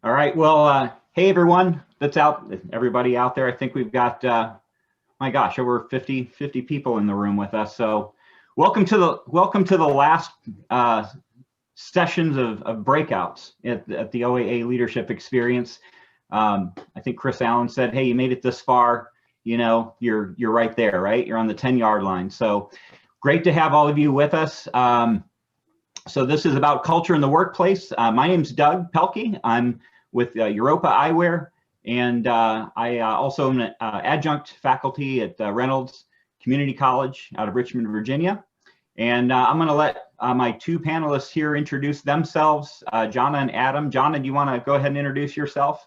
All right. Well, hey everyone that's out, everybody out there. I think we've got, my gosh, over 50 people in the room with us. So welcome to the last sessions of breakouts at the OAA Leadership Experience. I think Chris Allen said, hey, you made it this far, you know, you're right there, right? You're on the 10-yard line. So great to have all of you with us. So this is about culture in the workplace. My name's Doug Pelkey. I'm with Europa Eyewear, and I also am an adjunct faculty at Reynolds Community College out of Richmond, Virginia. And I'm going to let my two panelists here introduce themselves, Johnna and Adam. Johnna, do you want to go ahead and introduce yourself?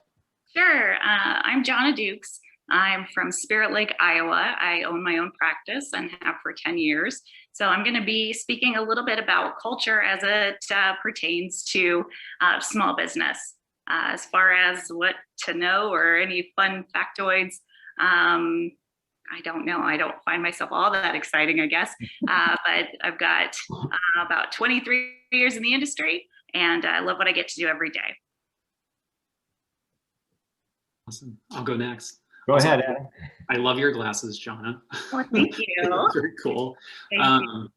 Sure. I'm Johnna Dukes. I'm from Spirit Lake, Iowa. I own my own practice and have for 10 years. So I'm going to be speaking a little bit about culture as it pertains to small business. As far as what to know or any fun factoids, I don't know. I don't find myself all that exciting, I guess. But I've got about 23 years in the industry, and I love what I get to do every day. Awesome. I'll go next. Go ahead, Adam. I love your glasses, Johnna. Oh, thank you. Very cool. Thank you.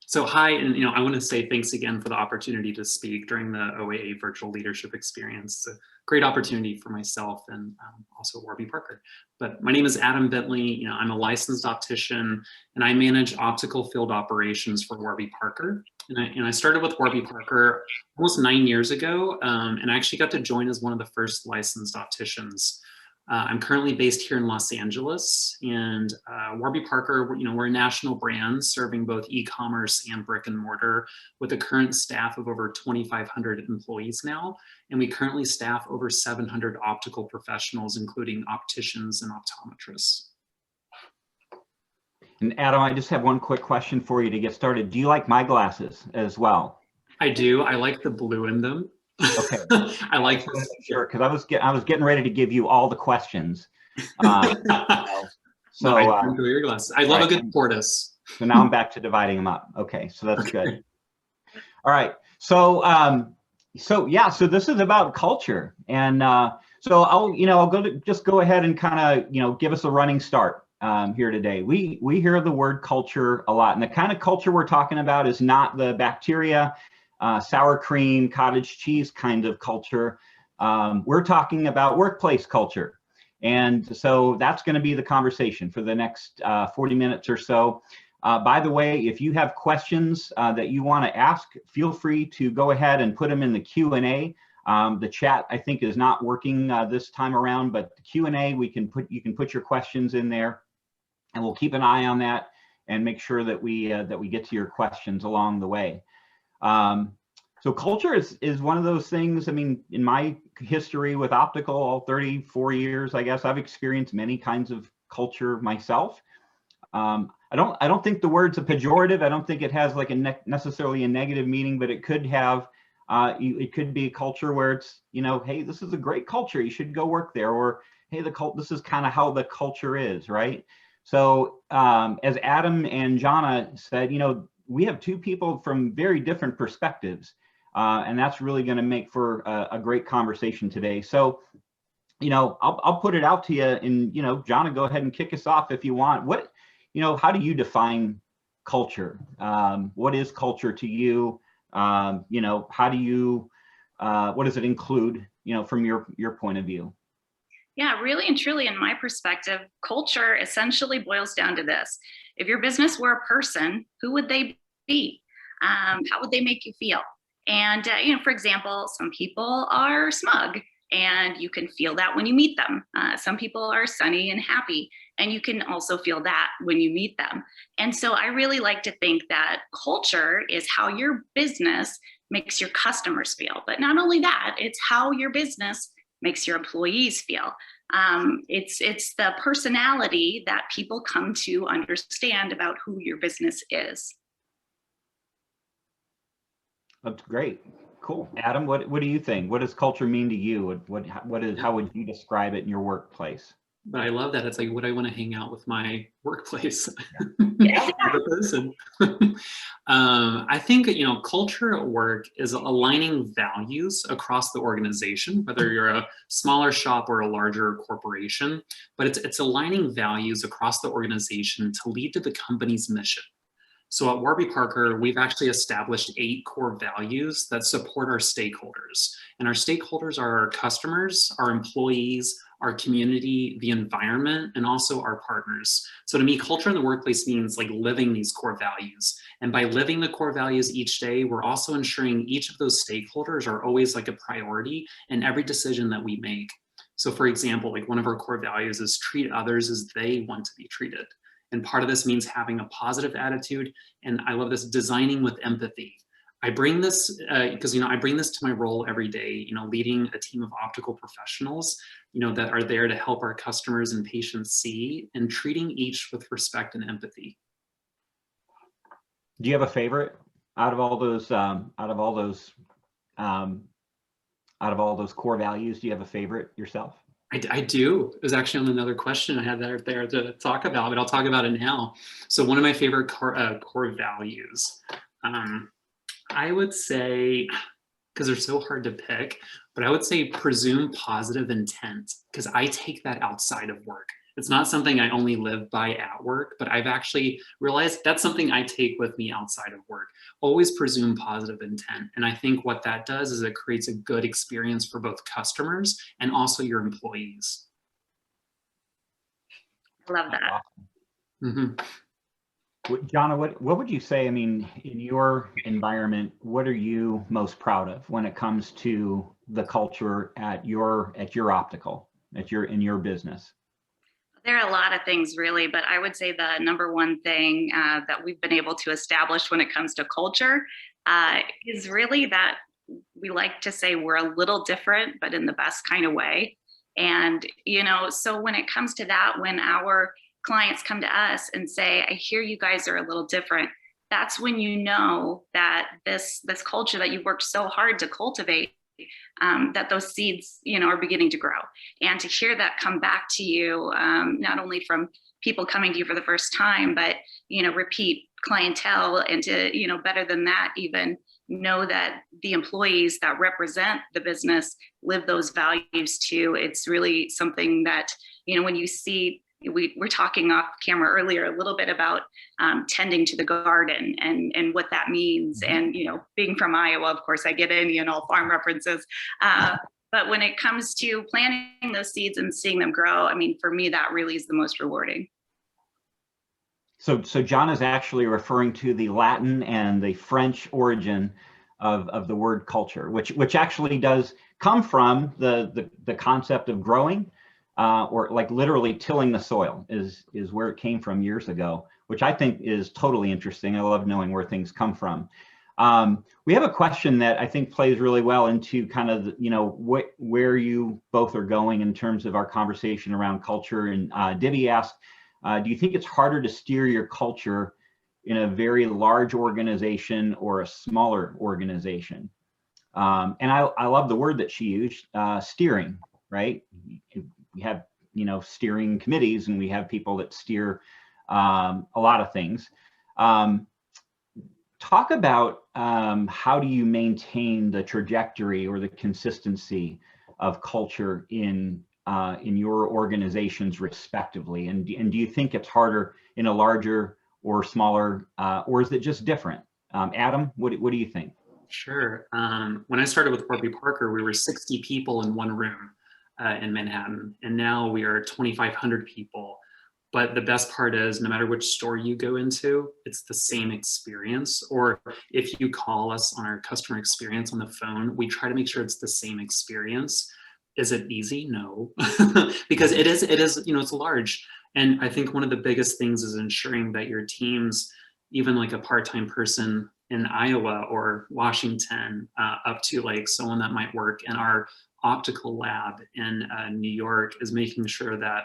So hi, and I want to say thanks again for the opportunity to speak during the OAA Virtual Leadership Experience. It's a great opportunity for myself and also Warby Parker. But my name is Adam Bentley. I'm a licensed optician, and I manage optical field operations for Warby Parker. And I started with Warby Parker almost 9 years ago, and I actually got to join as one of the first licensed opticians. I'm currently based here in Los Angeles, and Warby Parker, we're a national brand serving both e-commerce and brick and mortar with a current staff of over 2,500 employees now. And we currently staff over 700 optical professionals, including opticians and optometrists. And Adam, I just have one quick question for you to get started. Do you like my glasses as well? I do. I like the blue in them. Okay. I like sure, because I was getting ready to give you all the questions. So I enjoy your glasses. I love a good tortoise. So now I'm back to dividing them up. Okay, so that's good. All right. So so this is about culture, and so I'll go ahead and kind of give us a running start here today. We hear the word culture a lot, and the kind of culture we're talking about is not the bacteria, sour cream, cottage cheese kind of culture. We're talking about workplace culture. And so that's going to be the conversation for the next 40 minutes or so. By the way, if you have questions that you want to ask, feel free to go ahead and put them in the Q&A. The chat, I think, is not working this time around, but the Q&A, you can put your questions in there, and we'll keep an eye on that and make sure that we get to your questions along the way. So culture is one of those things. I mean, in my history with optical, all 34 years, I guess, I've experienced many kinds of culture myself. I don't think the word's a pejorative. I don't think it has like necessarily a negative meaning, but it could have, it could be a culture where it's, hey, this is a great culture, you should go work there, or hey, this is kind of how the culture is, right? So as Adam and Johnna said, we have two people from very different perspectives, and that's really going to make for a great conversation today. So, I'll put it out to you, and Johnna, go ahead and kick us off if you want. How do you define culture? What is culture to you? How do you, what does it include? From your point of view. Yeah, really and truly, in my perspective, culture essentially boils down to this. If your business were a person, who would they be? How would they make you feel? And, for example, some people are smug, and you can feel that when you meet them. Some people are sunny and happy, and you can also feel that when you meet them. And so I really like to think that culture is how your business makes your customers feel. But not only that, it's how your business makes your employees feel. It's the personality that people come to understand about who your business is. That's great. Cool. Adam, what do you think? What does culture mean to you? How would you describe it in your workplace? But I love that. It's like, would I want to hang out with my workplace? the person. I think, culture at work is aligning values across the organization, whether you're a smaller shop or a larger corporation, but it's aligning values across the organization to lead to the company's mission. So at Warby Parker, we've actually established 8 core values that support our stakeholders. And our stakeholders are our customers, our employees, our community, the environment, and also our partners. So to me, culture in the workplace means like living these core values. And by living the core values each day, we're also ensuring each of those stakeholders are always like a priority in every decision that we make. So for example, like one of our core values is treat others as they want to be treated. And part of this means having a positive attitude. And I love this, designing with empathy. I bring this because, I bring this to my role every day, leading a team of optical professionals, that are there to help our customers and patients see, and treating each with respect and empathy. Do you have a favorite out of all those core values? Do you have a favorite yourself? I do. It was actually on another question I had there to talk about, but I'll talk about it now. So one of my favorite core values, I would say, because they're so hard to pick, but I would say presume positive intent, because I take that outside of work. It's not something I only live by at work, but I've actually realized that's something I take with me outside of work. Always presume positive intent. And I think what that does is it creates a good experience for both customers and also your employees. I love that. Mm-hmm. Johnna, what would you say, in your environment, what are you most proud of when it comes to the culture at your optical, in your business? There are a lot of things really, but I would say the number one thing that we've been able to establish when it comes to culture is really that we like to say we're a little different, but in the best kind of way. And, so when it comes to that, when our clients come to us and say, I hear you guys are a little different, that's when you know that this culture that you worked so hard to cultivate, that those seeds, are beginning to grow. And to hear that come back to you, not only from people coming to you for the first time, but, repeat clientele, and to, better than that, even know that the employees that represent the business live those values too. It's really something that, when you see, we're talking off camera earlier a little bit about tending to the garden and what that means. And, being from Iowa, of course, I get any and all farm references. But when it comes to planting those seeds and seeing them grow, for me, that really is the most rewarding. So Johnna's actually referring to the Latin and the French origin of the word culture, which actually does come from the concept of growing. Or like literally tilling the soil is where it came from years ago, which I think is totally interesting. I love knowing where things come from. We have a question that I think plays really well into kind of, where you both are going in terms of our conversation around culture. And Dibby asked, do you think it's harder to steer your culture in a very large organization or a smaller organization? And I love the word that she used, steering, right? We have, steering committees, and we have people that steer a lot of things. Talk about how do you maintain the trajectory or the consistency of culture in your organizations respectively? And do you think it's harder in a larger or smaller, or is it just different? Adam, what do you think? Sure. When I started with Warby Parker, we were 60 people in one room. In Manhattan, and now we are 2,500 people. But the best part is, no matter which store you go into, it's the same experience. Or if you call us on our customer experience on the phone, we try to make sure it's the same experience. Is it easy? No, because it is, it's large. And I think one of the biggest things is ensuring that your teams, even like a part-time person in Iowa or Washington, up to like someone that might work in our optical lab in New York, is making sure that,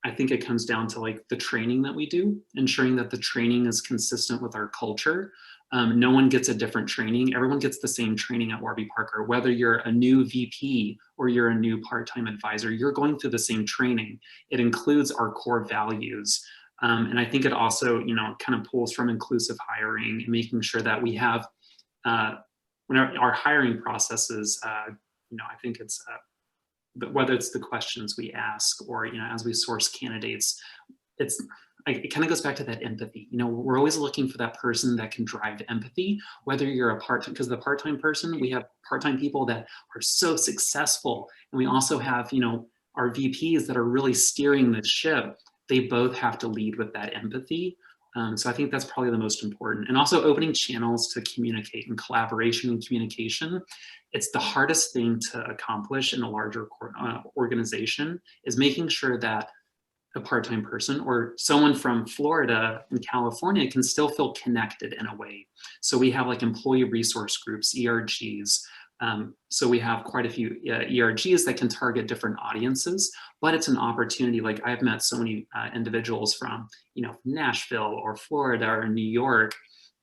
I think it comes down to like the training that we do, ensuring that the training is consistent with our culture. No one gets a different training. Everyone gets the same training at Warby Parker. Whether you're a new VP or you're a new part-time advisor, you're going through the same training. It includes our core values. And I think it also, kind of pulls from inclusive hiring and making sure that we have, when our hiring processes, I think it's, but whether it's the questions we ask or, as we source candidates, it kind of goes back to that empathy. We're always looking for that person that can drive empathy, whether you're a part-time, because the part-time person, we have part-time people that are so successful. And we also have, our VPs that are really steering the ship. They both have to lead with that empathy. So I think that's probably the most important. And also opening channels to communicate, and collaboration and communication. It's the hardest thing to accomplish in a larger organization, is making sure that a part-time person or someone from Florida and California can still feel connected in a way. So we have like employee resource groups, ERGs. So we have quite a few ERGs that can target different audiences, but it's an opportunity. Like, I've met so many individuals from, Nashville or Florida or New York.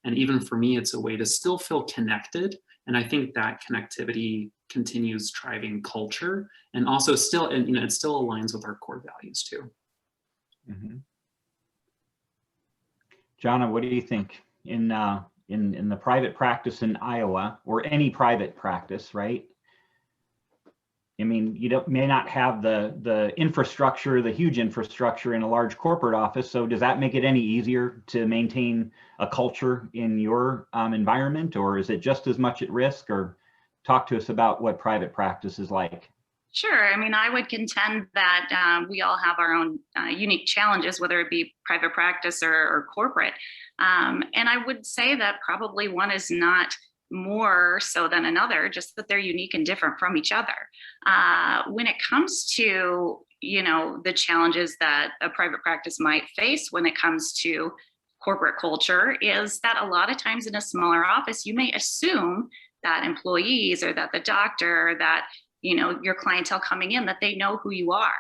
And even for me, it's a way to still feel connected. And I think that connectivity continues driving culture, and also still, and it still aligns with our core values too. Mm-hmm. Johnna, what do you think in the private practice in Iowa, or any private practice, right? I mean, you may not have the infrastructure, the huge infrastructure in a large corporate office. So does that make it any easier to maintain a culture in your environment, or is it just as much at risk? Or talk to us about what private practice is like. Sure. I mean, I would contend that we all have our own unique challenges, whether it be private practice or corporate. And I would say that probably one is not more so than another, just that they're unique and different from each other. When it comes to, the challenges that a private practice might face when it comes to corporate culture, is that a lot of times in a smaller office, you may assume that employees, or that the doctor, that your clientele coming in, that they know who you are.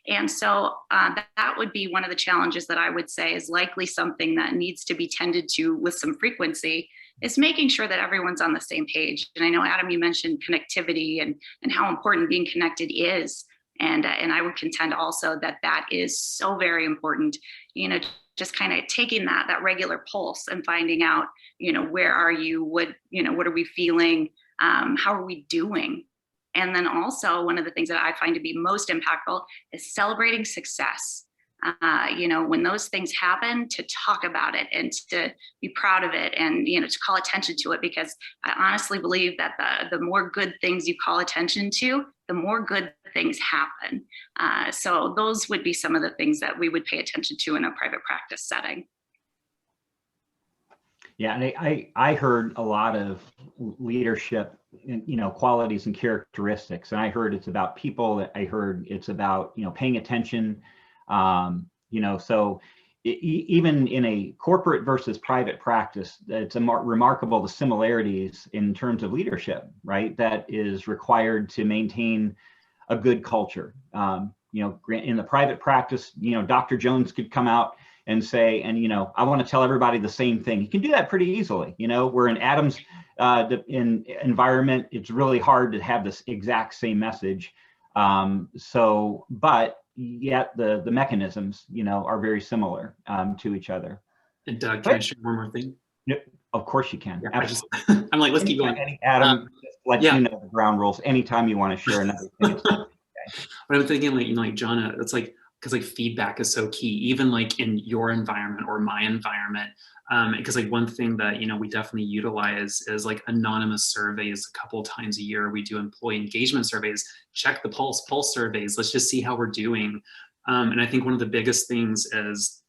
And so that would be one of the challenges that I would say is likely something that needs to be tended to with some frequency, is making sure that everyone's on the same page. And I know, Adam, you mentioned connectivity and how important being connected is. And I would contend also that that is so very important, just kind of taking that regular pulse and finding out, where are you? What are we feeling? How are we doing? And then also, one of the things that I find to be most impactful is celebrating success. When those things happen, to talk about it and to be proud of it, and, to call attention to it, because I honestly believe that the more good things you call attention to, the more good things happen. So those would be some of the things that we would pay attention to in a private practice setting. Yeah, and I heard a lot of leadership, qualities and characteristics, and I heard it's about people. I heard it's about paying attention. So even in a corporate versus private practice, it's remarkable the similarities in terms of leadership, right? That is required to maintain a good culture. In the private practice, Dr. Jones could come out and say, I want to tell everybody the same thing. You can do that pretty easily. Where in Adam's environment, it's really hard to have this exact same message. But yet the mechanisms, are very similar to each other. And Doug, can I share one more thing? Of course you can. Yeah, I'm like, let's keep going. Adam, let you know the ground rules anytime you want to share another thing. But I'm thinking, like Johnna, it's like, because feedback is so key, even like in your environment or my environment. Because one thing that we definitely utilize is like anonymous surveys. A couple of times a year, we do employee engagement surveys. Check the pulse surveys. Let's just see how we're doing. And I think one of the biggest things is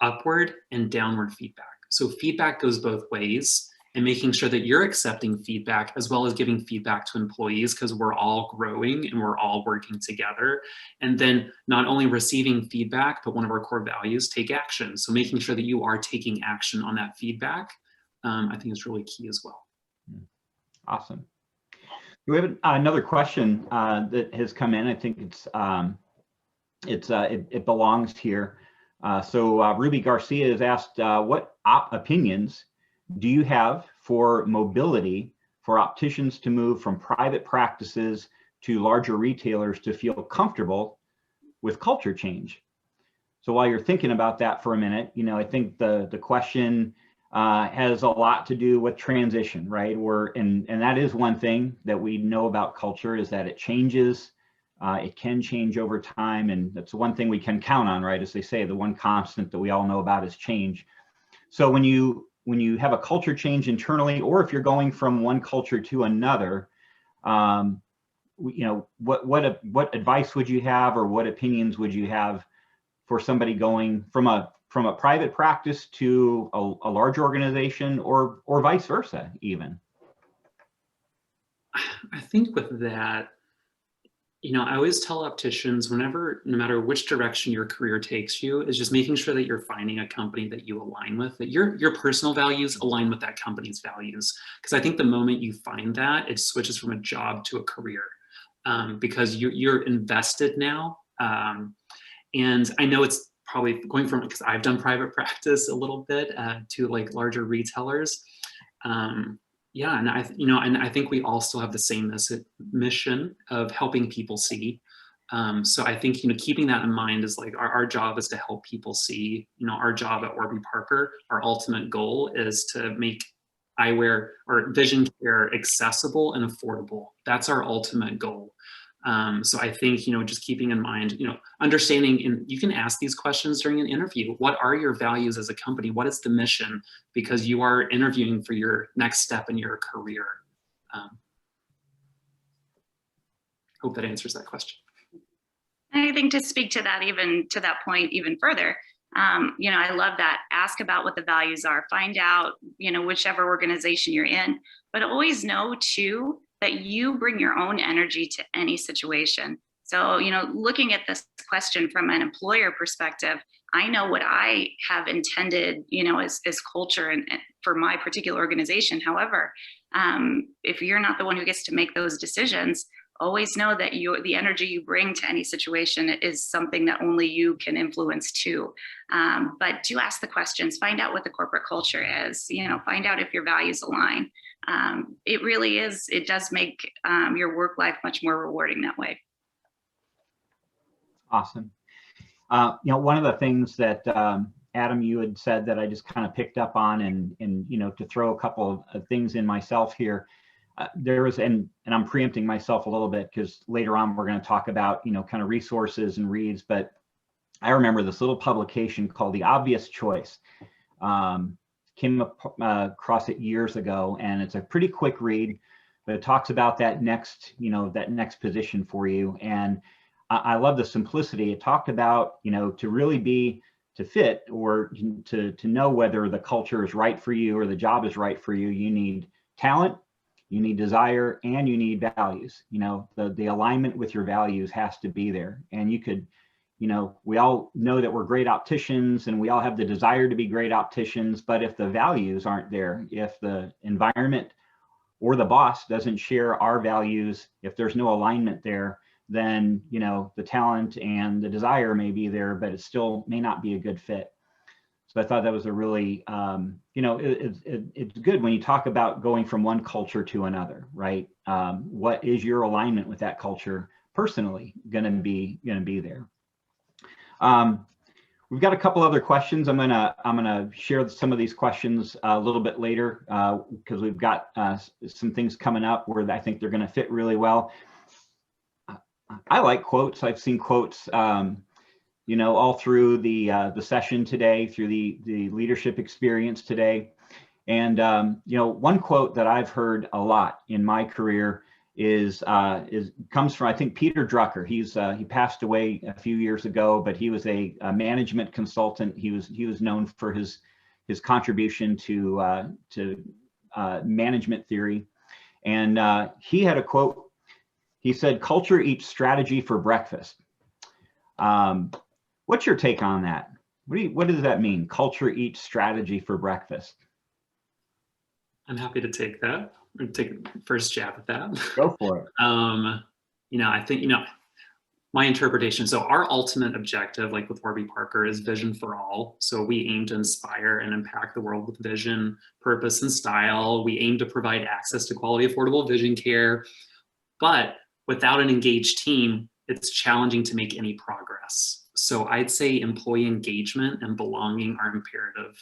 upward and downward feedback. So feedback goes both ways, and making sure that you're accepting feedback as well as giving feedback to employees, because we're all growing and we're all working together. And then not only receiving feedback, but one of our core values, take action. So making sure that you are taking action on that feedback, I think is really key as well. Awesome. We have another question that has come in. I think it belongs here. So Ruby Garcia has asked, what opinions do you have for mobility for opticians to move from private practices to larger retailers to feel comfortable with culture change? So while you're thinking about that for a minute, you know, I think the question has a lot to do with transition, right? And that is one thing that we know about culture, is that it changes. It can change over time, and that's one thing we can count on, right? As they say, the one constant that we all know about is change. So when you have a culture change internally, or if you're going from one culture to another, you know, what advice would you have, or what opinions would you have for somebody going from a private practice to a large organization, or vice versa even? I think with that, you know, I always tell opticians, no matter which direction your career takes you, is just making sure that you're finding a company that you align with, that your personal values align with that company's values. Because I think the moment you find that, it switches from a job to a career, because you're invested now. And I know it's probably going from, because I've done private practice a little bit, to like larger retailers. Yeah, and I think we all still have the same mission of helping people see. So I think, you know, keeping that in mind is like our job is to help people see. You know, our job at Warby Parker, our ultimate goal is to make eyewear or vision care accessible and affordable. That's our ultimate goal. So I think, you know, just keeping in mind, you know, understanding, and you can ask these questions during an interview. What are your values as a company? What is the mission? Because you are interviewing for your next step in your career. Hope that answers that question. I think to speak to that, even to that point even further, you know, I love that. Ask about what the values are. Find out, you know, whichever organization you're in, but always know too that you bring your own energy to any situation. So, you know, looking at this question from an employer perspective, I know what I have intended, you know, as culture and for my particular organization. However, if you're not the one who gets to make those decisions, always know that the energy you bring to any situation is something that only you can influence too. But do ask the questions, find out what the corporate culture is, you know, find out if your values align. It really is, it does make your work life much more rewarding that way. Awesome. You know, one of the things that Adam, you had said that I just kind of picked up on, and you know, to throw a couple of things in myself here, there was, and I'm preempting myself a little bit because later on we're going to talk about, you know, kind of resources and reads, but I remember this little publication called The Obvious Choice. Came across it years ago, and it's a pretty quick read, but it talks about that next, you know, that next position for you. And I love the simplicity. It talked about, you know, to really to fit, or to know whether the culture is right for you or the job is right for you, you need talent, you need desire, and you need values. You know, the alignment with your values has to be there. And you could, you know, we all know that we're great opticians and we all have the desire to be great opticians, but if the values aren't there, if the environment or the boss doesn't share our values, if there's no alignment there, then, you know, the talent and the desire may be there, but it still may not be a good fit. So I thought that was a really, you know, it's good when you talk about going from one culture to another, right? What is your alignment with that culture personally going to be there? We've got a couple other questions. I'm gonna share some of these questions a little bit later because we've got some things coming up where I think they're going to fit really well. I like quotes. I've seen quotes, you know, all through the session today, through the leadership experience today. And you know, one quote that I've heard a lot in my career comes from, I think, Peter Drucker. He passed away a few years ago, but he was a management consultant. He was known for his contribution to management theory. And he had a quote. He said, "Culture eats strategy for breakfast." What's your take on that? What does that mean? Culture eats strategy for breakfast. I'm happy to take that. Take the first jab at that. Go for it. You know, I think, you know, my interpretation, so our ultimate objective, like with Warby Parker, is vision for all. So we aim to inspire and impact the world with vision, purpose, and style. We aim to provide access to quality, affordable vision care. But without an engaged team, it's challenging to make any progress. So I'd say employee engagement and belonging are imperative.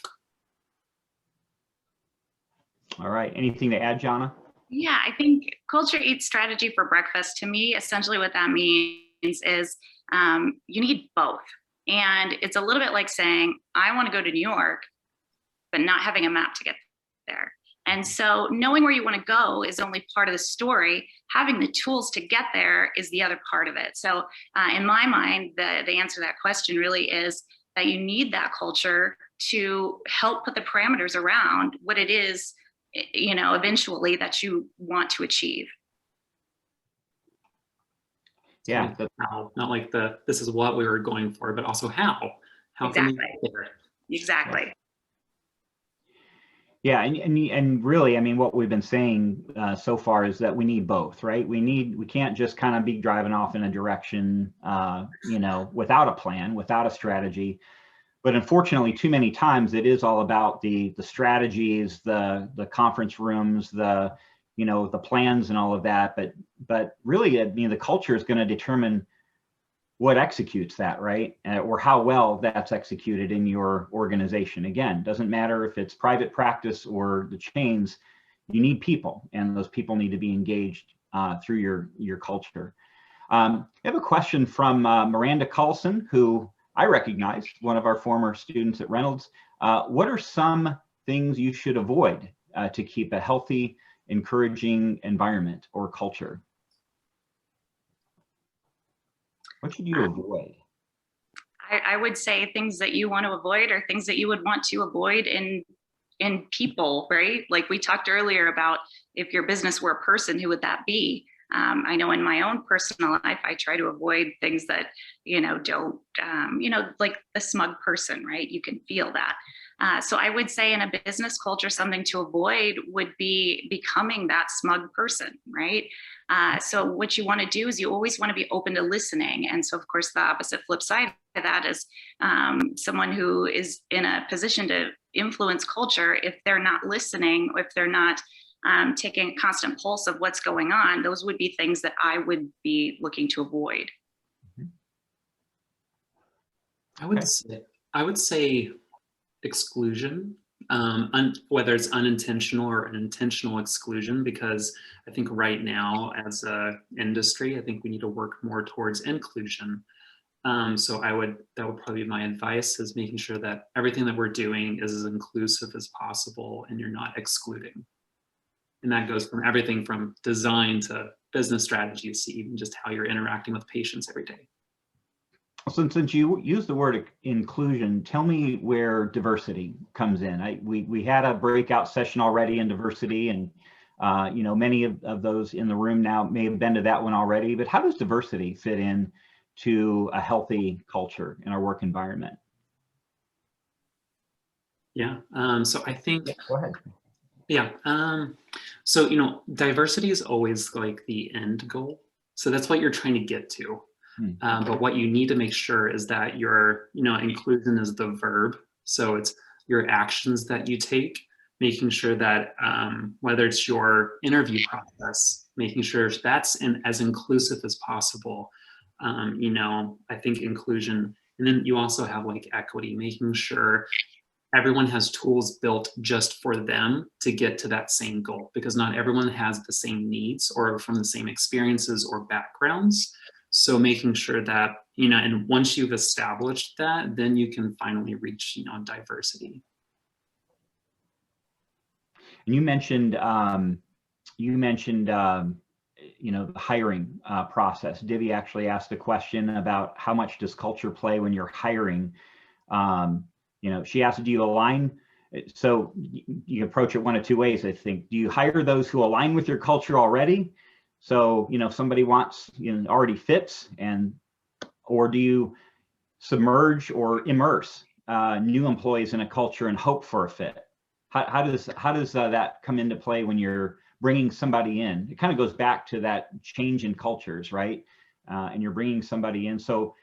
All right. Anything to add, Johnna? Yeah, I think culture eats strategy for breakfast. To me, essentially what that means is you need both. And it's a little bit like saying, I want to go to New York, but not having a map to get there. And so knowing where you want to go is only part of the story. Having the tools to get there is the other part of it. So in my mind, the answer to that question really is that you need that culture to help put the parameters around what it is, eventually that you want to achieve. Yeah. How, not like this is what we were going for, but also how. How exactly. can we get there? Exactly. Yeah, and really, I mean, what we've been saying so far is that we need both, right? We can't just kind of be driving off in a direction, without a plan, without a strategy. But unfortunately, too many times it is all about the strategies, the conference rooms, the plans and all of that. But really, the culture is going to determine what executes that, right? Or how well that's executed in your organization. Again, doesn't matter if it's private practice or the chains, you need people, and those people need to be engaged through your culture. I have a question from Miranda Carlson, who I recognize, one of our former students at Reynolds. What are some things you should avoid to keep a healthy, encouraging environment or culture? What should you avoid? I would say things that you want to avoid are things that you would want to avoid in people, right? Like we talked earlier about if your business were a person, who would that be? I know in my own personal life, I try to avoid things that, don't, like the smug person, right? You can feel that. So I would say in a business culture, something to avoid would be becoming that smug person, right? So what you want to do is you always want to be open to listening. And so, of course, the opposite flip side of that is someone who is in a position to influence culture. If they're not listening, or if they're not taking a constant pulse of what's going on, those would be things that I would be looking to avoid. I would say exclusion, whether it's unintentional or an intentional exclusion, because I think right now as an industry, I think we need to work more towards inclusion. So that would probably be my advice, is making sure that everything that we're doing is as inclusive as possible and you're not excluding. And that goes from everything from design to business strategies to even just how you're interacting with patients every day. Since you use the word inclusion, tell me where diversity comes in. We had a breakout session already in diversity, and many of those in the room now may have been to that one already. But how does diversity fit in to a healthy culture in our work environment? Yeah. So I think. Go ahead. Yeah. So diversity is always like the end goal. So that's what you're trying to get to. But what you need to make sure is that your, inclusion is the verb. So it's your actions that you take, making sure that whether it's your interview process, making sure that's as inclusive as possible. I think inclusion, and then you also have like equity, making sure everyone has tools built just for them to get to that same goal, because not everyone has the same needs or from the same experiences or backgrounds. So making sure that, and once you've established that, then you can finally reach, diversity. And you mentioned the hiring process. Divya actually asked a question about how much does culture play when you're hiring. She asked, do you align? So you approach it one of two ways, I think. Do you hire those who align with your culture already? So, somebody wants, already fits, or do you submerge or immerse new employees in a culture and hope for a fit? How does that come into play when you're bringing somebody in? It kind of goes back to that change in cultures, right? And you're bringing somebody in. So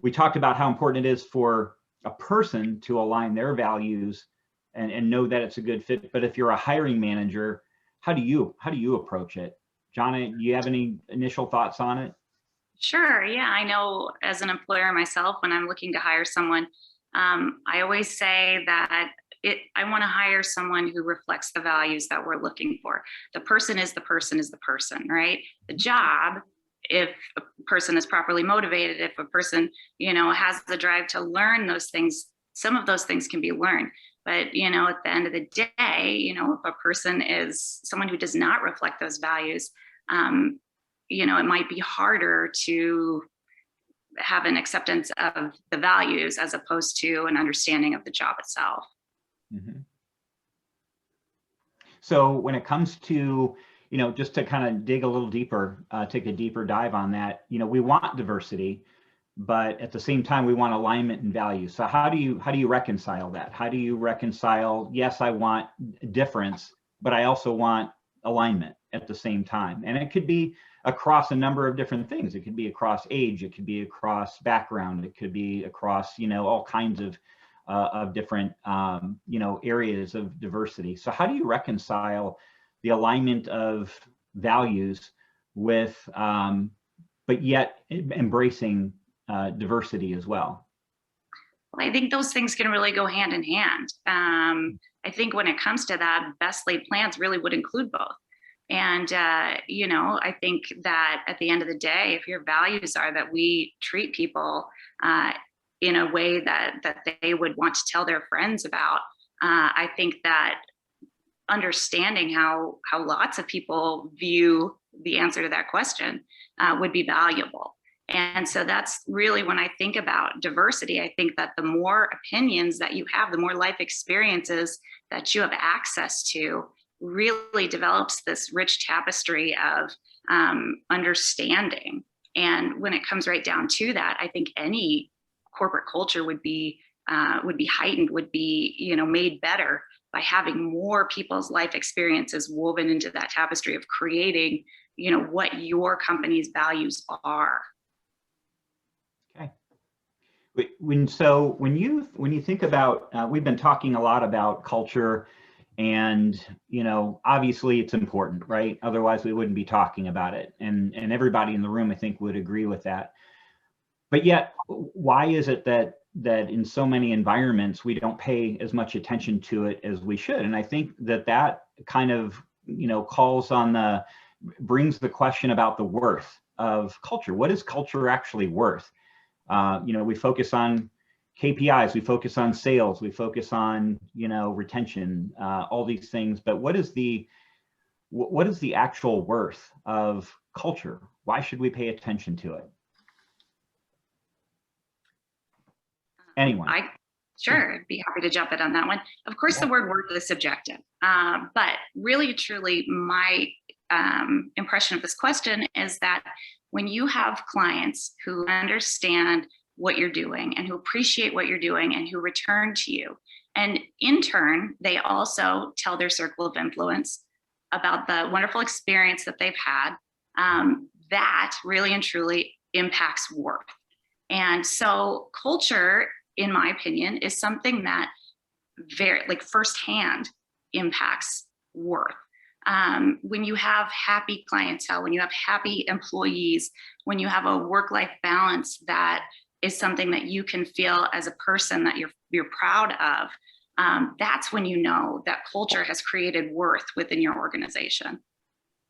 we talked about how important it is for a person to align their values and know that it's a good fit. But if you're a hiring manager, how do you approach it? Johnna, do you have any initial thoughts on it? Sure. Yeah. I know as an employer myself, when I'm looking to hire someone, I always say that I want to hire someone who reflects the values that we're looking for. The person is the person is the person, right? The job, if a person is properly motivated, if a person, has the drive to learn those things, some of those things can be learned. But, at the end of the day, if a person is someone who does not reflect those values, it might be harder to have an acceptance of the values as opposed to an understanding of the job itself. Mm-hmm. So when it comes to, just to kind of dig a little deeper, take a deeper dive on that, we want diversity, but at the same time, we want alignment and values. So how do you reconcile that? How do you reconcile, yes, I want difference, but I also want alignment at the same time? And it could be across a number of different things. It could be across age, it could be across background, it could be across, all kinds of different, areas of diversity. So how do you reconcile the alignment of values with, but yet embracing diversity as well? Well, I think those things can really go hand in hand. I think when it comes to that, best laid plans really would include both. And, I think that at the end of the day, if your values are that we treat people in a way that they would want to tell their friends about, I think that understanding how lots of people view the answer to that question would be valuable. And so that's really when I think about diversity, I think that the more opinions that you have, the more life experiences that you have access to, really develops this rich tapestry of understanding. And when it comes right down to that, I think any corporate culture would be heightened, would be made better by having more people's life experiences woven into that tapestry of creating what your company's values are. Okay. When you think about, we've been talking a lot about culture, and obviously it's important, right? Otherwise we wouldn't be talking about it, and everybody in the room I think would agree with that. But yet, why is it that in so many environments we don't pay as much attention to it as we should? And I think that kind of brings the question about the worth of culture. What is culture actually worth? We focus on KPIs, we focus on sales, we focus on retention, all these things. But what is the actual worth of culture? Why should we pay attention to it? Anyone? Sure, I'd be happy to jump in on that one. Of course, the word worth is subjective, but really, truly, my impression of this question is that when you have clients who understand what you're doing and who appreciate what you're doing and who return to you, and in turn, they also tell their circle of influence about the wonderful experience that they've had, that really and truly impacts worth. And so culture, in my opinion, is something that firsthand impacts worth. When you have happy clientele, when you have happy employees, when you have a work-life balance that is something that you can feel as a person that you're proud of, that's when you know that culture has created worth within your organization.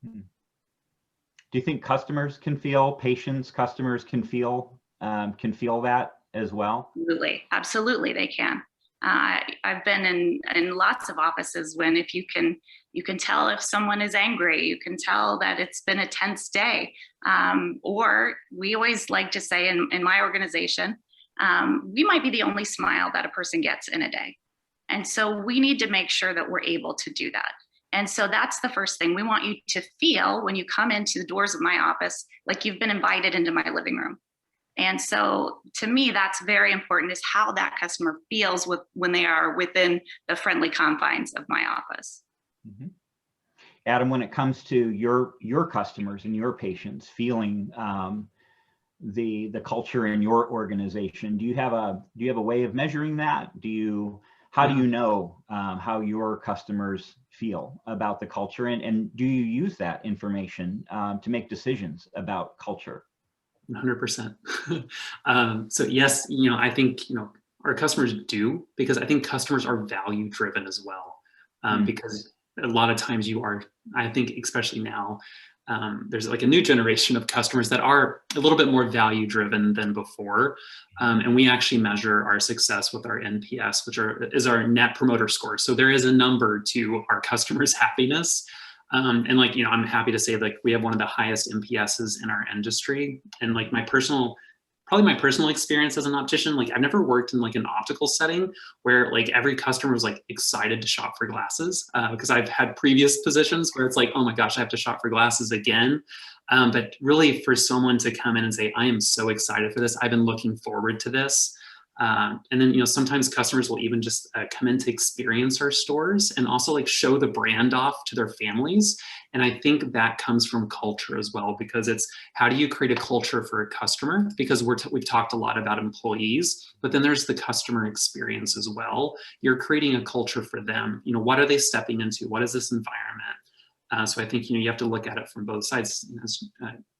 Do you think customers can feel, patients, customers can feel that as well? Absolutely, they can. I've been in lots of offices when if you can tell if someone is angry, you can tell that it's been a tense day. Or we always like to say in my organization, we might be the only smile that a person gets in a day. And so we need to make sure that we're able to do that. And so that's the first thing. We want you to feel when you come into the doors of my office, like you've been invited into my living room. And so to me, that's very important, is how that customer feels when they are within the friendly confines of my office. Mm-hmm. Adam, when it comes to your customers and your patients feeling the culture in your organization, do you have a way of measuring that? How do you know how your customers feel about the culture, and do you use that information to make decisions about culture? 100%. So yes, I think, our customers do, because I think customers are value driven as well. Because a lot of times I think especially now, there's like a new generation of customers that are a little bit more value driven than before. And we actually measure our success with our NPS, which is our net promoter score. So there is a number to our customers' happiness. And I'm happy to say we have one of the highest NPSs in our industry. And my personal experience as an optician, I've never worked in an optical setting where every customer was excited to shop for glasses, because I've had previous positions where it's oh my gosh, I have to shop for glasses again. But really, for someone to come in and say, I am so excited for this, I've been looking forward to this. And then, sometimes customers will even just come in to experience our stores and also show the brand off to their families. And I think that comes from culture as well, because it's how do you create a culture for a customer? Because we've talked a lot about employees, but then there's the customer experience as well. You're creating a culture for them. What are they stepping into? What is this environment? So I think, you have to look at it from both sides. As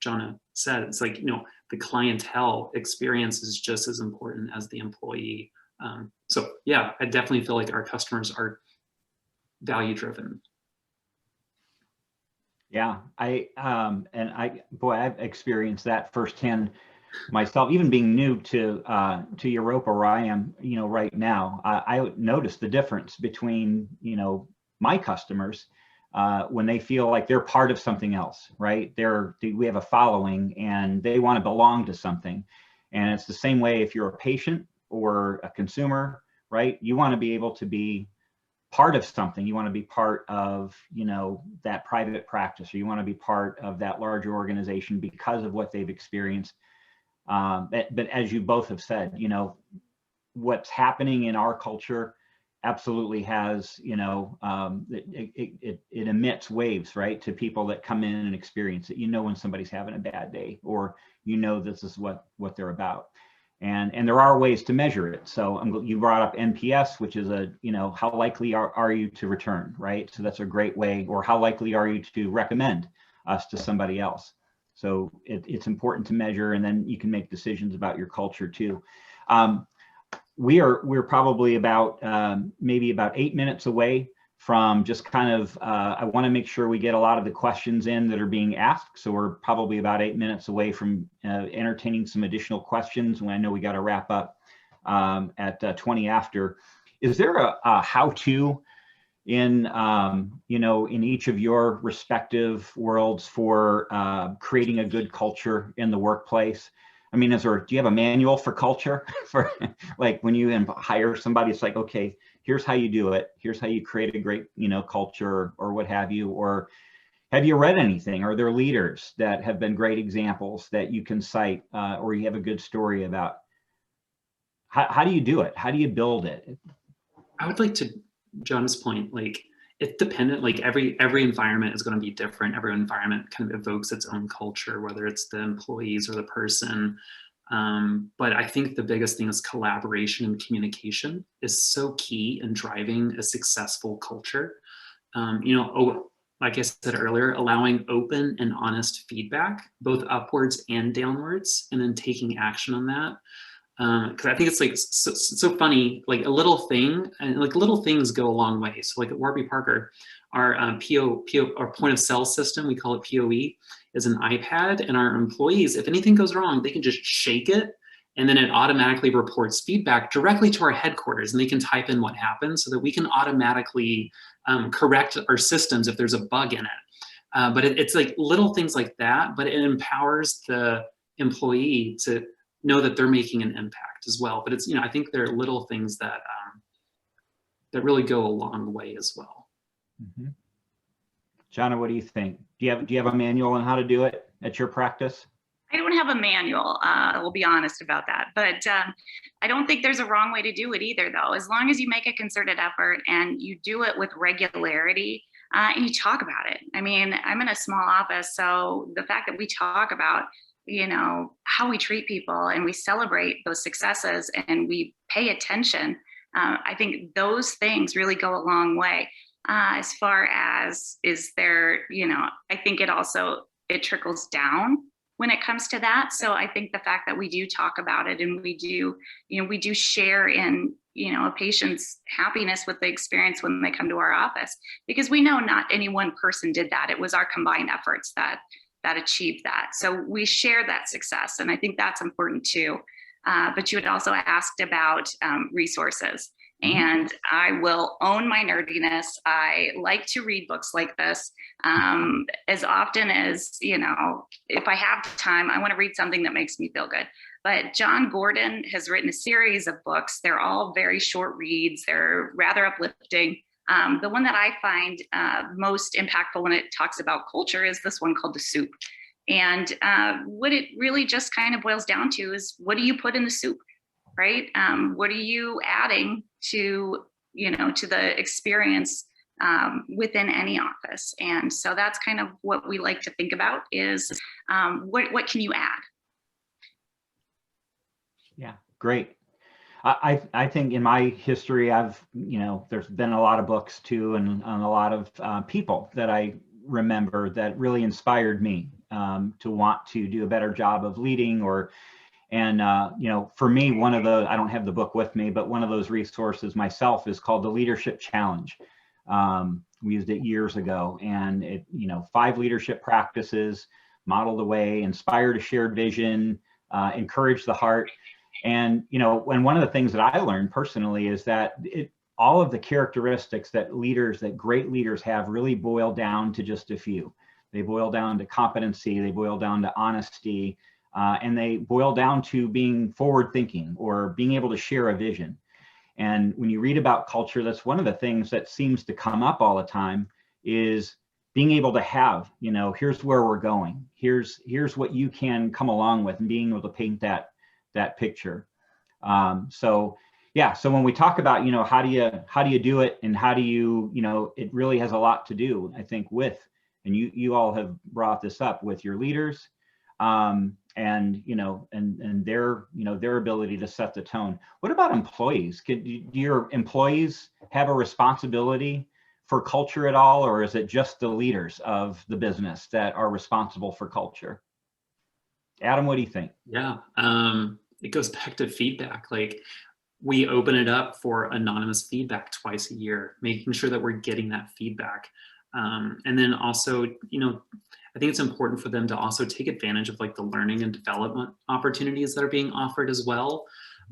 Johnna said, it's the clientele experience is just as important as the employee. So yeah, I definitely feel our customers are value driven. Yeah, I've experienced that firsthand myself, even being new to Europa, where I am, right now. I noticed the difference between, my customers, when they feel like they're part of something else, right? We have a following and they want to belong to something. And it's the same way if you're a patient or a consumer, right? You want to be able to be part of something. You want to be part of, that private practice, or you want to be part of that larger organization because of what they've experienced. But as you both have said, what's happening in our culture absolutely has, it emits waves, right, to people that come in and experience it. When somebody's having a bad day, or this is what they're about. And there are ways to measure it. So you brought up NPS, which is how likely are you to return, right? So that's a great way. Or how likely are you to recommend us to somebody else? So it's important to measure, and then you can make decisions about your culture too. We're probably about maybe about 8 minutes away from just kind of, I want to make sure we get a lot of the questions in that are being asked. So we're probably about 8 minutes away from entertaining some additional questions. And I know we got to wrap up at 20 after. Is there a how-to in, in each of your respective worlds for creating a good culture in the workplace? I mean, do you have a manual for culture? For when you hire somebody, it's okay, here's how you do it. Here's how you create a great, culture, or what have you. Or have you read anything? Are there leaders that have been great examples that you can cite, or you have a good story about? How do you do it? How do you build it? I would like to, John's point, it's dependent, every environment is going to be different. Every environment kind of evokes its own culture, whether it's the employees or the person. But I think the biggest thing is collaboration and communication is so key in driving a successful culture. Like I said earlier, allowing open and honest feedback, both upwards and downwards, and then taking action on that. Because I think it's so funny, a little thing, and little things go a long way. So at Warby Parker, our our point of sale system, we call it POE, is an iPad, and our employees, if anything goes wrong, they can just shake it, and then it automatically reports feedback directly to our headquarters, and they can type in what happened so that we can automatically correct our systems if there's a bug in it. But it's little things like that, but it empowers the employee to know that they're making an impact as well. But it's, I think there are little things that that really go a long way as well. Mm-hmm. Johnna, what do you think? Do you have a manual on how to do it at your practice? I don't have a manual. I will be honest about that. But I don't think there's a wrong way to do it either, though. As long as you make a concerted effort and you do it with regularity and you talk about it. I mean, I'm in a small office, so the fact that we talk about how we treat people and we celebrate those successes and we pay attention, I think those things really go a long way. As far as is there, I think it trickles down when it comes to that. So I think the fact that we do talk about it and we do, we do share in, a patient's happiness with the experience when they come to our office, because we know not any one person did that. It was our combined efforts that achieved that. So we share that success. And I think that's important too. But you had also asked about resources. And I will own my nerdiness. I like to read books like this as often as, if I have time, I want to read something that makes me feel good. But John Gordon has written a series of books. They're all very short reads. They're rather uplifting. The one that I find most impactful when it talks about culture is this one called The Soup. And what it really just kind of boils down to is, what do you put in the soup, right? What are you adding to, to the experience within any office? And so that's kind of what we like to think about is what can you add? Yeah, great. I think in my history, there's been a lot of books too, and a lot of people that I remember that really inspired me to want to do a better job of leading, for me, I don't have the book with me, but one of those resources myself is called the Leadership Challenge. We used it years ago, and it, 5 leadership practices, model the way, inspire a shared vision, encourage the heart. And, and one of the things that I learned personally is that all of the characteristics that great leaders have really boil down to just a few. They boil down to competency, they boil down to honesty, and they boil down to being forward thinking or being able to share a vision. And when you read about culture, that's one of the things that seems to come up all the time is being able to have, here's where we're going. Here's what you can come along with, and being able to paint that picture. So when we talk about, how do you do it, and how do you, it really has a lot to do, I think, with, and you all have brought this up with your leaders, and their ability to set the tone. What about employees? Do your employees have a responsibility for culture at all, or is it just the leaders of the business that are responsible for culture? Adam, what do you think? Yeah, it goes back to feedback. Like, we open it up for anonymous feedback twice a year, making sure that we're getting that feedback. And then also, I think it's important for them to also take advantage of like the learning and development opportunities that are being offered as well.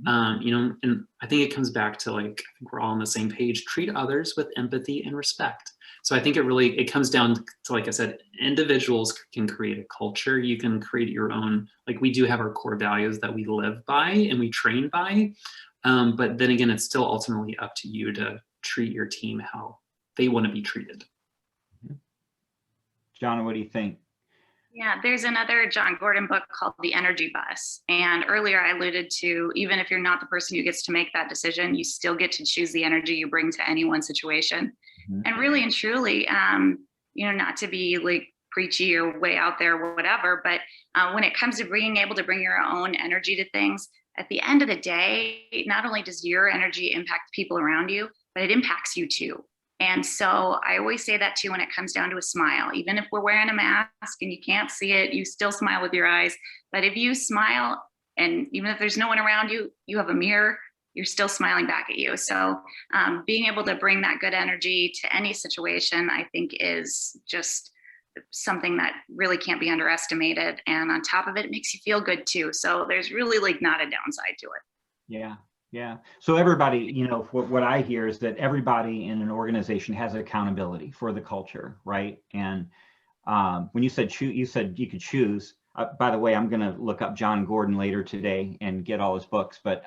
And I think it comes back to, like, I think we're all on the same page, treat others with empathy and respect. So I think it comes down to, like I said, individuals can create a culture. You can create your own, like, we do have our core values that we live by and we train by. But then again, it's still ultimately up to you to treat your team how they want to be treated. Johnna, what do you think? Yeah, there's another John Gordon book called The Energy Bus. And earlier I alluded to, even if you're not the person who gets to make that decision, you still get to choose the energy you bring to any one situation. And really and truly, not to be like preachy or way out there or whatever, but when it comes to being able to bring your own energy to things, at the end of the day, not only does your energy impact people around you, but it impacts you too. And so I always say that too when it comes down to a smile. Even if we're wearing a mask and you can't see it, you still smile with your eyes. But if you smile, and even if there's no one around you, you have a mirror, you're still smiling back at you. So being able to bring that good energy to any situation, I think, is just something that really can't be underestimated. And on top of it, it makes you feel good too. So there's really like not a downside to it. Yeah. So everybody, what I hear is that everybody in an organization has accountability for the culture, right? And when you said you said you could choose. By the way, I'm going to look up John Gordon later today and get all his books. But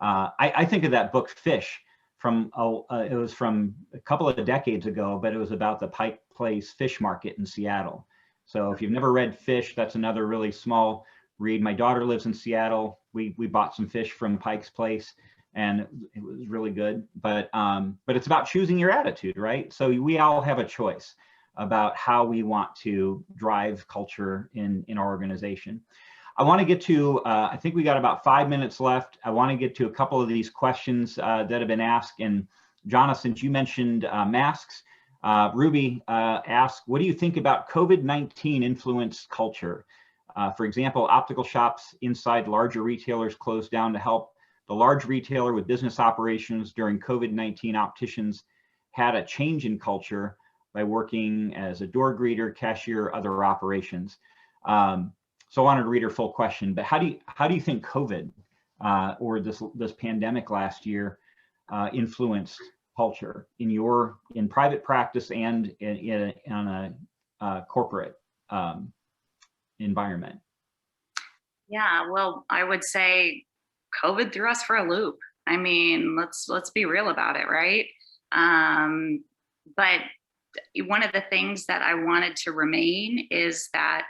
I think of that book Fish it was from a couple of decades ago, but it was about the Pike Place fish market in Seattle. So if you've never read Fish, that's another really small read. My daughter lives in Seattle. We bought some fish from Pike's Place, and it was really good. But it's about choosing your attitude, right? So we all have a choice about how we want to drive culture in our organization. I want to get to, I think we got about 5 minutes left. I want to get to a couple of these questions that have been asked. And Johnna, since you mentioned masks, Ruby asked, what do you think about COVID-19 influenced culture? For example, optical shops inside larger retailers closed down to help the large retailer with business operations during COVID-19. Opticians had a change in culture by working as a door greeter, cashier, other operations. So I wanted to read her full question, but how do you think COVID or this pandemic last year influenced culture in private practice and in a corporate environment? Yeah, well, I would say COVID threw us for a loop. I mean, let's be real about it, right? But one of the things that I wanted to remain is that,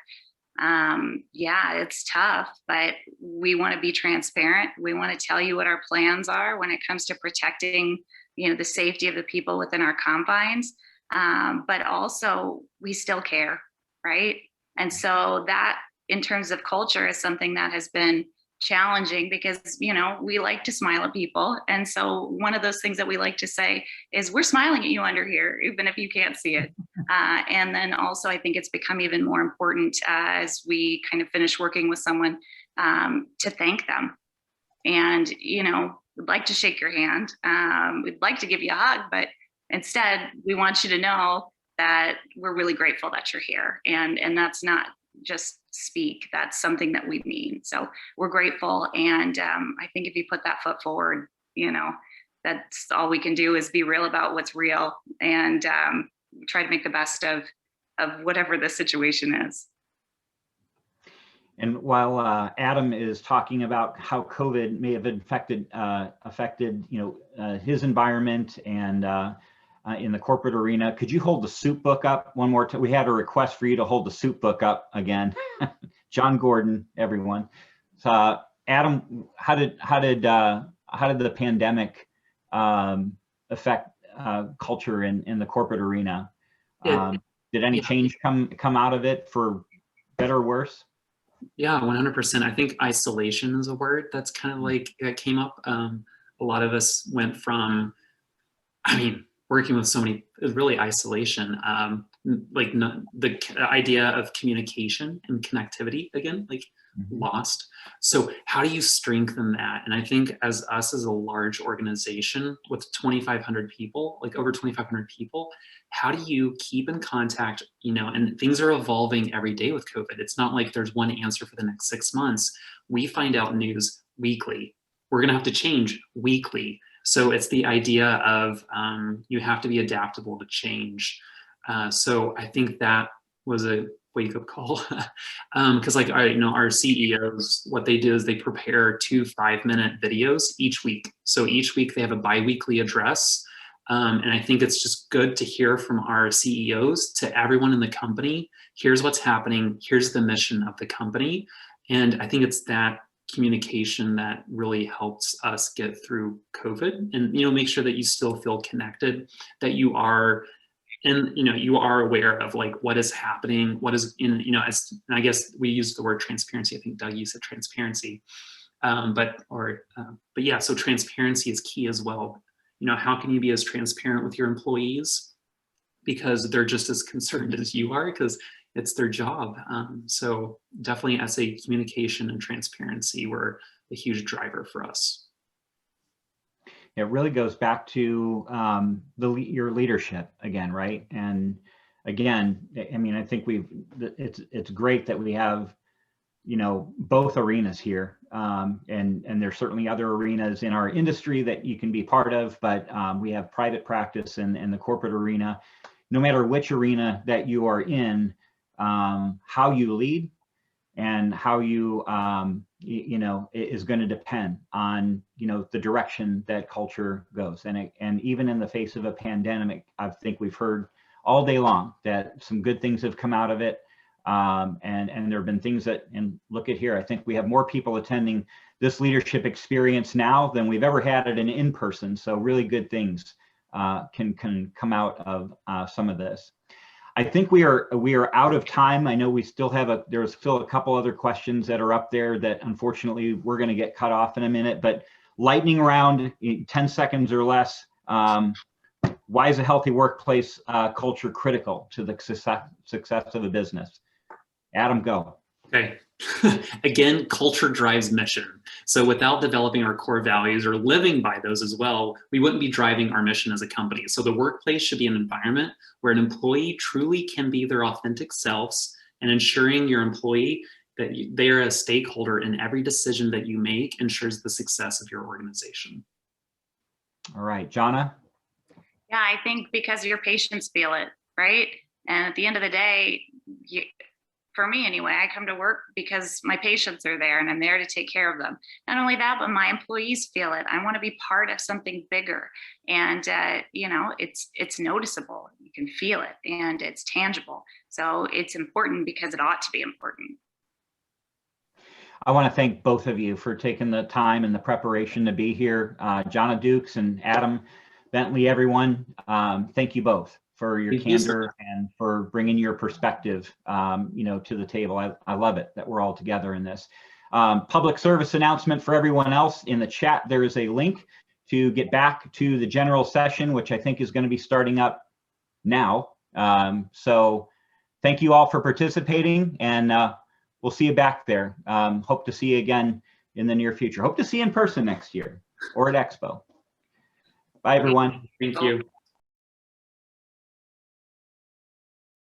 yeah, it's tough, but we want to be transparent. We want to tell you what our plans are when it comes to protecting, the safety of the people within our confines. But also we still care, right? And so that, in terms of culture, is something that has been challenging because, we like to smile at people. And so one of those things that we like to say is, we're smiling at you under here, even if you can't see it. And then also, I think it's become even more important as we kind of finish working with someone to thank them. And, we'd like to shake your hand. We'd like to give you a hug, but instead we want you to know that we're really grateful that you're here. And that's not just speak, that's something that we mean. So we're grateful. And I think if you put that foot forward, that's all we can do is be real about what's real and try to make the best of whatever the situation is. And while Adam is talking about how COVID may have affected his environment and in the corporate arena, could you hold the soup book up one more time? We had a request for you to hold the soup book up again. John Gordon, everyone. So, Adam, how did the pandemic affect culture in the corporate arena? Did any change come out of it for better or worse? Yeah, 100%. I think isolation is a word that's kind of like that came up. A lot of us went from, working with so many, really isolation, the idea of communication and connectivity again, lost. So how do you strengthen that? And I think as a large organization with 2,500 people, over 2,500 people, how do you keep in contact, and things are evolving every day with COVID. It's not like there's one answer for the next 6 months. We find out news weekly. We're going to have to change weekly. So it's the idea of you have to be adaptable to change. So I think that was a wake-up call because our CEOs, what they do is they prepare 2 5-minute videos each week. So each week they have a bi-weekly address. And I think it's just good to hear from our CEOs to everyone in the company. Here's what's happening. Here's the mission of the company. And I think it's that communication that really helps us get through COVID and, make sure that you still feel connected, that you are, and, you are aware of what is happening, what is in, and I guess we use the word transparency. I think Doug, you said transparency, but yeah, so transparency is key as well. How can you be as transparent with your employees because they're just as concerned as you are because it's their job. So definitely SA communication and transparency were a huge driver for us. It really goes back to your leadership again, right? And again, I think it's great that we have, both arenas here. And there's certainly other arenas in our industry that you can be part of, but we have private practice and the corporate arena. No matter which arena that you are in, how you lead and how you, is going to depend on, the direction that culture goes. And even in the face of a pandemic, I think we've heard all day long that some good things have come out of it. And there have been things and look at here, I think we have more people attending this leadership experience now than we've ever had it in person. So really good things can come out of some of this. I think we are out of time. I know we still have there's still a couple other questions that are up there that unfortunately we're going to get cut off in a minute, but lightning round, 10 seconds or less. Why is a healthy workplace culture critical to the success of a business? Adam, go. Okay. Again, culture drives mission. So without developing our core values or living by those as well, we wouldn't be driving our mission as a company. So the workplace should be an environment where an employee truly can be their authentic selves, and ensuring your employee that they are a stakeholder in every decision that you make ensures the success of your organization. All right, Johnna? Yeah, I think because your patients feel it, right? And at the end of the day, for me anyway, I come to work because my patients are there and I'm there to take care of them. Not only that, but my employees feel it. I want to be part of something bigger. And, you know, it's noticeable. You can feel it and it's tangible. So it's important because it ought to be important. I want to thank both of you for taking the time and the preparation to be here. Johnna Dukes and Adam Bentley, everyone, thank you both for your candor and for bringing your perspective, you know, to the table. I love it that we're all together in this. Public service announcement for everyone else in the chat. There is a link to get back to the general session, which I think is going to be starting up now. So thank you all for participating, and we'll see you back there. Hope to see you again in the near future. Hope to see you in person next year or at Expo. Bye, everyone. Thank you.